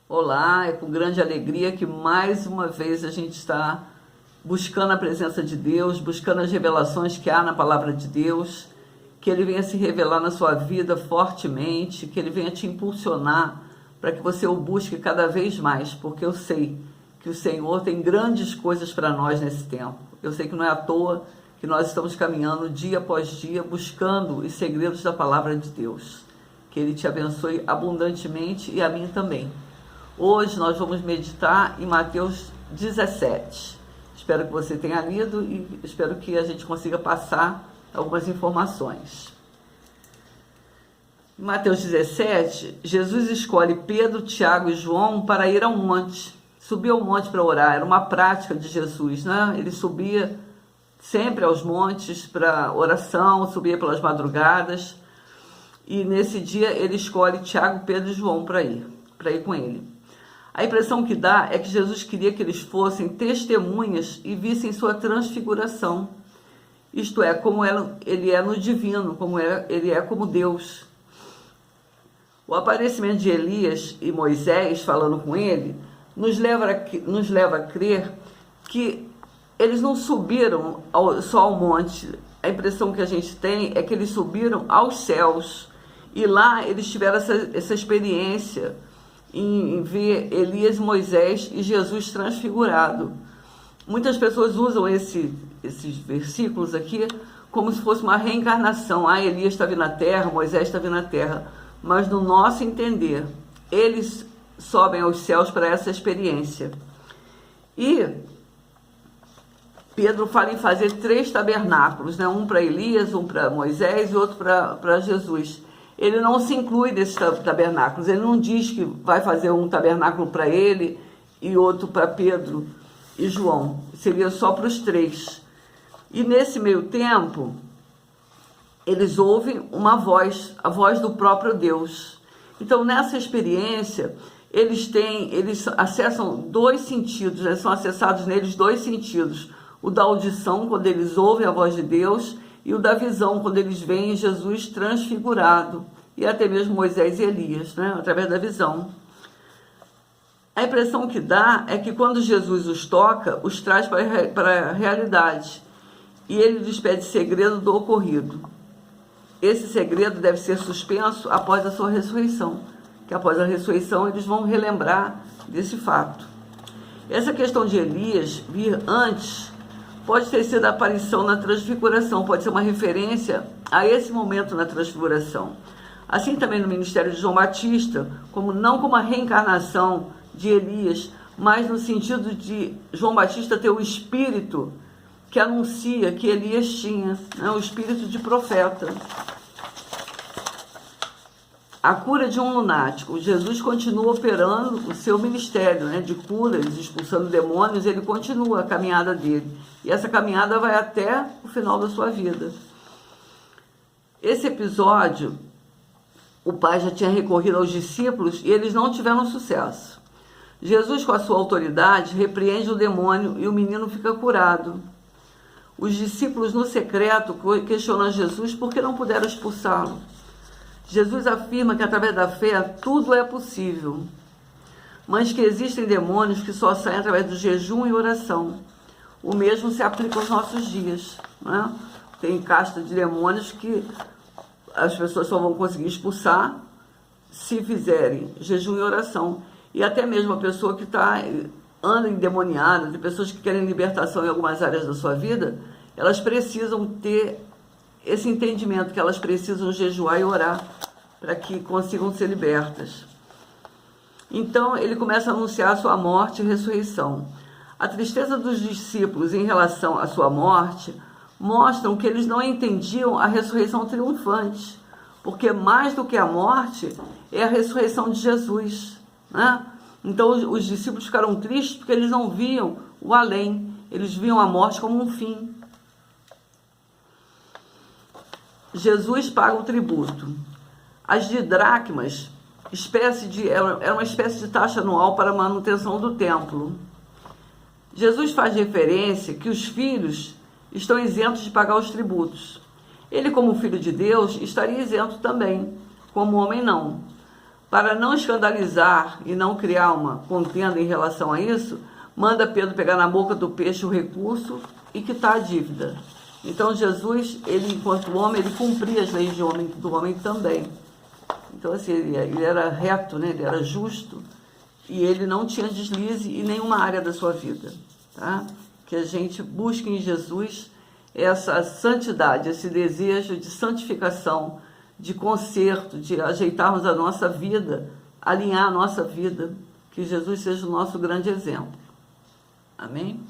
Olá, é com grande alegria que mais uma vez a gente está buscando a presença de Deus, buscando as revelações que há na palavra de Deus, que Ele venha se revelar na sua vida fortemente, que Ele venha te impulsionar para que você o busque cada vez mais, porque eu sei que o Senhor tem grandes coisas para nós nesse tempo. Eu sei que não é à toa que nós estamos caminhando dia após dia, buscando os segredos da palavra de Deus. Que Ele te abençoe abundantemente e a mim também. Hoje nós vamos meditar em Mateus 17. Espero que você tenha lido e espero que a gente consiga passar algumas informações. Em Mateus 17, Jesus escolhe Pedro, Tiago e João para ir ao monte. Subiu ao monte para orar, era uma prática de Jesus, né? Ele subia sempre aos montes para oração, subia pelas madrugadas. E nesse dia ele escolhe Tiago, Pedro e João para ir com ele. A impressão que dá é que Jesus queria que eles fossem testemunhas e vissem sua transfiguração. Isto é, como ele é no divino, ele é como Deus. O aparecimento de Elias e Moisés falando com ele nos leva a crer que eles não subiram só ao monte. A impressão que a gente tem é que eles subiram aos céus. E lá eles tiveram essa experiência em ver Elias, Moisés e Jesus transfigurado. Muitas pessoas usam esses versículos aqui como se fosse uma reencarnação. Elias está vindo na terra, Moisés está vindo na terra. Mas no nosso entender, eles sobem aos céus para essa experiência. E Pedro fala em fazer 3 tabernáculos, né? Um para Elias, um para Moisés e outro para Jesus. Ele não se inclui nesses tabernáculos, ele não diz que vai fazer um tabernáculo para ele e outro para Pedro e João, seria só para os 3. E nesse meio tempo, eles ouvem uma voz, a voz do próprio Deus. Então, nessa experiência, eles acessam 2 sentidos, né? São acessados neles 2 sentidos. O da audição, quando eles ouvem a voz de Deus, e o da visão, quando eles veem Jesus transfigurado, e até mesmo Moisés e Elias, né? Através da visão. A impressão que dá é que quando Jesus os toca, os traz para a realidade, e ele lhes pede segredo do ocorrido. Esse segredo deve ser suspenso após a sua ressurreição, que após a ressurreição eles vão relembrar desse fato. Essa questão de Elias vir antes pode ter sido a aparição na transfiguração, pode ser uma referência a esse momento na transfiguração. Assim também no ministério de João Batista, não como a reencarnação de Elias, mas no sentido de João Batista ter o espírito que anuncia que Elias tinha, né? O espírito de profeta. A cura de um lunático. Jesus continua operando o seu ministério, né, de curas, expulsando demônios, ele continua a caminhada dele. E essa caminhada vai até o final da sua vida. Esse episódio, o pai já tinha recorrido aos discípulos e eles não tiveram sucesso. Jesus, com a sua autoridade, repreende o demônio e o menino fica curado. Os discípulos, no secreto, questionam Jesus por que não puderam expulsá-lo. Jesus afirma que através da fé tudo é possível, mas que existem demônios que só saem através do jejum e oração. O mesmo se aplica aos nossos dias, né? Tem casta de demônios que as pessoas só vão conseguir expulsar se fizerem jejum e oração. E até mesmo a pessoa que anda endemoniada, de pessoas que querem libertação em algumas áreas da sua vida, elas precisam ter esse entendimento que elas precisam jejuar e orar para que consigam ser libertas. Então, ele começa a anunciar a sua morte e ressurreição. A tristeza dos discípulos em relação à sua morte mostram que eles não entendiam a ressurreição triunfante, porque mais do que a morte é a ressurreição de Jesus, né? Então, os discípulos ficaram tristes porque eles não viam o além, eles viam a morte como um fim. Jesus paga o tributo. As didracmas, era uma espécie de taxa anual para a manutenção do templo. Jesus faz referência que os filhos estão isentos de pagar os tributos. Ele, como filho de Deus, estaria isento também, como homem não. Para não escandalizar e não criar uma contenda em relação a isso, manda Pedro pegar na boca do peixe o recurso e quitar a dívida. Então Jesus, ele enquanto homem, ele cumpria as leis do homem também. Então assim, ele era reto, né? Ele era justo e ele não tinha deslize em nenhuma área da sua vida. Tá? Que a gente busque em Jesus essa santidade, esse desejo de santificação, de conserto, de ajeitarmos a nossa vida, alinhar a nossa vida, que Jesus seja o nosso grande exemplo. Amém?